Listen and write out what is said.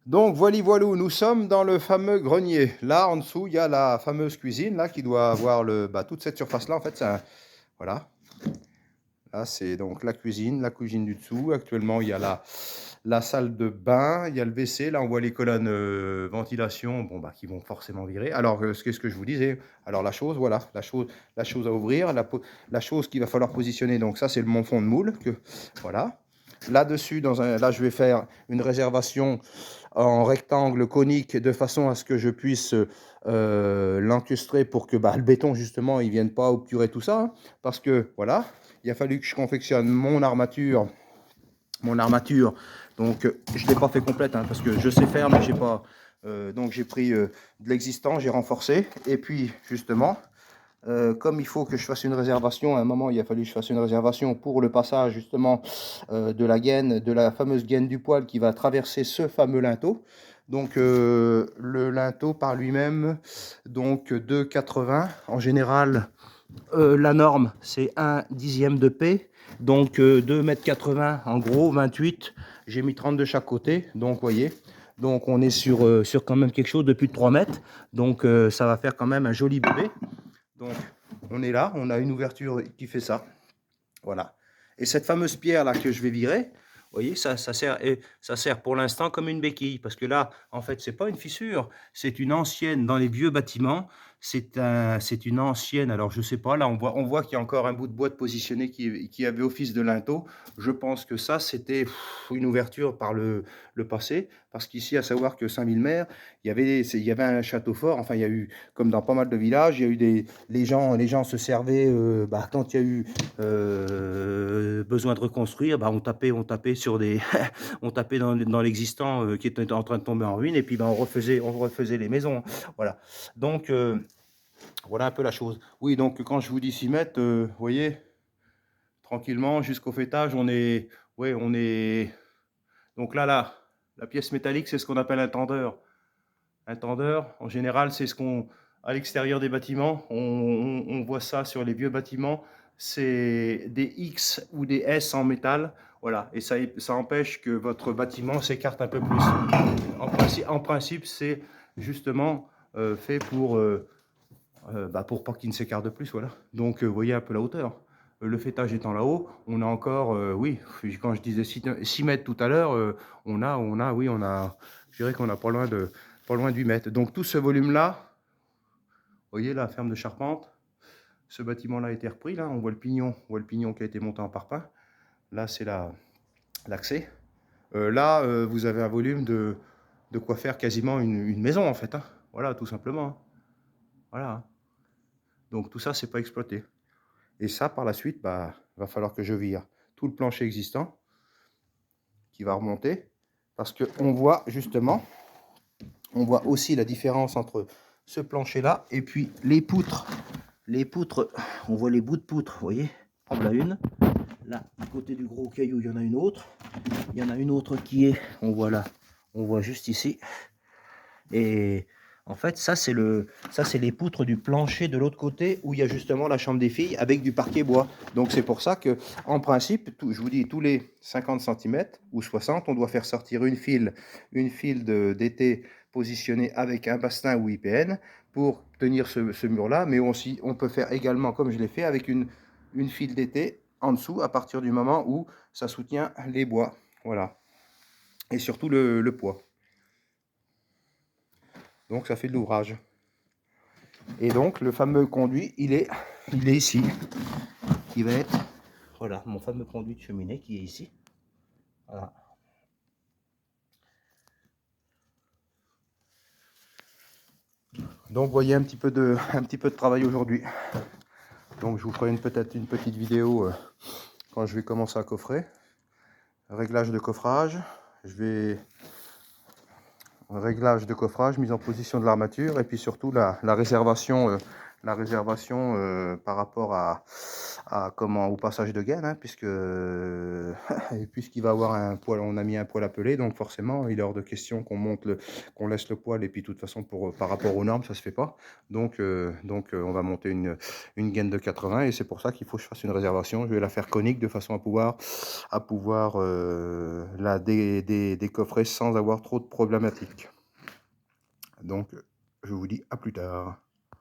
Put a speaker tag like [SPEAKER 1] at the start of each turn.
[SPEAKER 1] Donc voilou, nous sommes dans le fameux grenier. Là, en dessous, il y a la fameuse cuisine là qui doit avoir toute cette surface là. En fait, voilà. Là, c'est donc la cuisine du dessous. Actuellement, il y a la salle de bain, il y a le WC. Là, on voit les colonnes ventilation, qui vont forcément virer. Alors, qu'est-ce que je vous disais? Alors, voilà, la chose à ouvrir, la chose qu'il va falloir positionner. Donc, ça, c'est mon fond de moule. Voilà. Là-dessus, là, je vais faire une réservation en rectangle conique de façon à ce que je puisse l'encastrer pour que le béton, justement, il ne vienne pas obturer tout ça. Hein, parce que, voilà, il a fallu que je confectionne mon armature. Donc, je ne l'ai pas fait complète hein, parce que je sais faire, mais j'ai pas. Donc, j'ai pris de l'existant, j'ai renforcé. Et puis, justement, comme il faut que je fasse une réservation, à un moment, il a fallu que je fasse une réservation pour le passage, justement, de la fameuse gaine du poêle qui va traverser ce fameux linteau. Donc, le linteau par lui-même, donc 2,80. En général, la norme, c'est 1/10 de P. Donc, 2,80 m, en gros, 28. J'ai mis 30 de chaque côté. Donc, vous voyez. Donc, on est sur quand même quelque chose de plus de 3 mètres. Donc, ça va faire quand même un joli bébé. Donc, on est là. On a une ouverture qui fait ça. Voilà. Et cette fameuse pierre là que je vais virer, vous voyez, ça sert pour l'instant comme une béquille. Parce que là, en fait, c'est pas une fissure. C'est une ancienne, dans les vieux bâtiments, c'est une ancienne, alors je sais pas, là on voit qu'il y a encore un bout de bois de positionné qui avait office de linteau. Je pense que ça, c'était une ouverture par le passé. Parce qu'ici, à savoir que Saint-Milmer, il y avait un château fort. Enfin, il y a eu, comme dans pas mal de villages, il y a eu les gens se servaient, quand il y a eu besoin de reconstruire, on tapait sur des, on tapait dans l'existant qui était en train de tomber en ruine, et puis on refaisait les maisons. Voilà. Donc voilà un peu la chose. Oui, donc quand je vous dis 6 mètres, vous voyez, tranquillement jusqu'au fêtage, on est. Donc là, la pièce métallique, c'est ce qu'on appelle un tendeur. Un tendeur, en général, c'est ce qu'on, à l'extérieur des bâtiments, on voit ça sur les vieux bâtiments, c'est des X ou des S en métal, voilà, et ça empêche que votre bâtiment s'écarte un peu plus. En principe, c'est justement fait pour pas qu'il ne s'écarte de plus, voilà. Donc, vous voyez un peu la hauteur. Le fêtage étant là-haut, on a encore, oui, quand je disais 6 mètres tout à l'heure, je dirais qu'on a pas loin de 8 mètres. Donc tout ce volume-là, vous voyez la ferme de charpente, ce bâtiment-là a été repris, là, on voit le pignon qui a été monté en parpaing. Là, c'est l'accès. Là, vous avez un volume de quoi faire quasiment une maison, en fait. Hein. Voilà, tout simplement. Voilà. Donc tout ça, c'est pas exploité. Et ça, par la suite, va falloir que je vire tout le plancher existant qui va remonter. Parce qu'on voit justement, on voit aussi la différence entre ce plancher-là et puis les poutres. Les poutres, on voit les bouts de poutres, vous voyez. Hop là une. Là, à côté du gros caillou, il y en a une autre. Il y en a une autre qui est, on voit là, on voit juste ici. Et en fait, ça c'est les poutres du plancher de l'autre côté où il y a justement la chambre des filles avec du parquet bois. Donc c'est pour ça que, en principe, je vous dis, tous les 50 cm ou 60, on doit faire sortir une file d'été positionnée avec un bastin ou IPN pour tenir ce mur-là. Mais aussi, on peut faire également, comme je l'ai fait, avec une file d'été en dessous à partir du moment où ça soutient les bois. Voilà. Et surtout le poids. Donc ça fait de l'ouvrage. Et donc le fameux conduit, il est ici, qui va être, voilà, mon fameux conduit de cheminée qui est ici. Voilà. Donc vous voyez un petit peu de travail aujourd'hui. Donc je vous ferai peut-être une petite vidéo quand je vais commencer à coffrer. Réglage de coffrage. Réglage de coffrage, mise en position de l'armature et puis surtout la réservation par rapport à au passage de gaine, hein, puisque puisqu'il va avoir un poêle, on a mis un poêle à peler, donc forcément il est hors de question qu'on laisse le poêle, et puis de toute façon par rapport aux normes ça se fait pas. Donc on va monter une gaine de 80, et c'est pour ça qu'il faut que je fasse une réservation. Je vais la faire conique de façon à pouvoir la décoffrer sans avoir trop de problématiques. Donc je vous dis à plus tard.